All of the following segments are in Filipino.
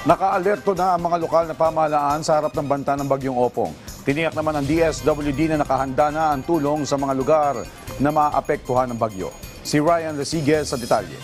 Naka-alerto na ang mga lokal na pamahalaan sa harap ng banta ng Bagyong Opong. Tiniyak naman ng DSWD na nakahanda na ang tulong sa mga lugar na maapektuhan ng bagyo. Si Ryan Resigues sa detalye.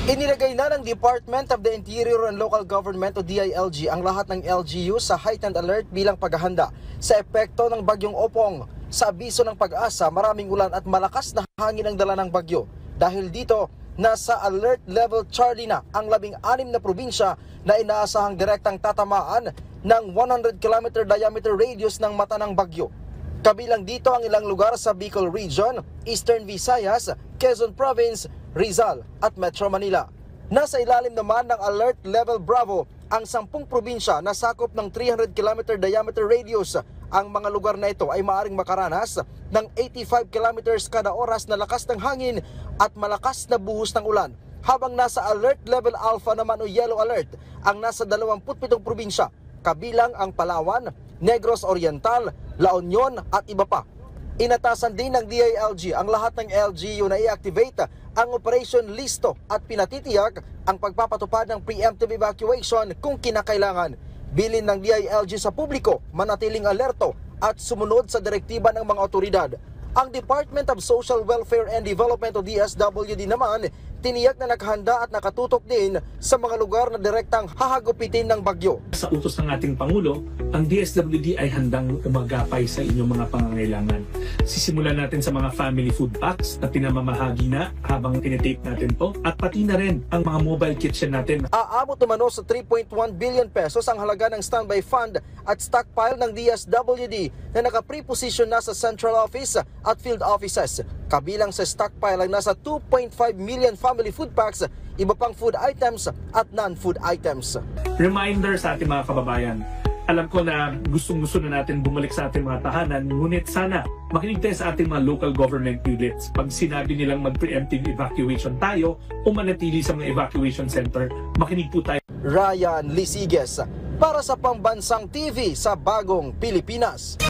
Inilagay na ng Department of the Interior and Local Government o DILG ang lahat ng LGU sa heightened alert bilang paghahanda sa epekto ng Bagyong Opong. Sa abiso ng Pag-asa, maraming ulan at malakas na hangin ang dala ng bagyo. Dahil dito, nasa alert level Charlie na ang 16 na probinsya na inaasahang direktang tatamaan ng 100 km diameter radius ng mata ng bagyo. Kabilang dito ang ilang lugar sa Bicol Region, Eastern Visayas, Quezon Province, Rizal at Metro Manila. Nasa ilalim naman ng Alert Level Bravo ang 10 probinsya na sakop ng 300 km diameter radius. Ang mga lugar na ito ay maaaring makaranas ng 85 km kada oras na lakas ng hangin at malakas na buhos ng ulan. Habang nasa Alert Level Alpha naman o Yellow Alert ang nasa 27 probinsya, kabilang ang Palawan, Negros Oriental, La Union at iba pa. Inatasan din ng DILG ang lahat ng LGU na i-activate ang Operation Listo at pinatitiyak ang pagpapatupad ng preemptive evacuation kung kinakailangan. Bilin ng DILG sa publiko, manatiling alerto at sumunod sa direktiba ng mga otoridad. Ang Department of Social Welfare and Development o DSWD naman, tiniyak na nakahanda at nakatutok din sa mga lugar na direktang hahagupitin ng bagyo. Sa utos ng ating Pangulo, ang DSWD ay handang umagapay sa inyong mga pangangailangan. Sisimulan natin sa mga family food packs na pinamamahagi na habang tinitake natin to at pati na rin ang mga mobile kitchen natin. Aabot umano sa 3.1 billion pesos ang halaga ng standby fund at stockpile ng DSWD na naka-preposition na sa central office at field offices. Kabilang sa stockpile ang nasa 2.5 million family food packs, iba pang food items at non-food items. Reminder sa ating mga kababayan, alam ko na gustong-gusto na natin bumalik sa ating mga tahanan, ngunit sana makinig tayo sa ating mga local government units. Pag sinabi nilang mag-preemptive evacuation tayo o manatili sa mga evacuation center, makinig po tayo. Ryan Resigues para sa Pambansang TV sa Bagong Pilipinas.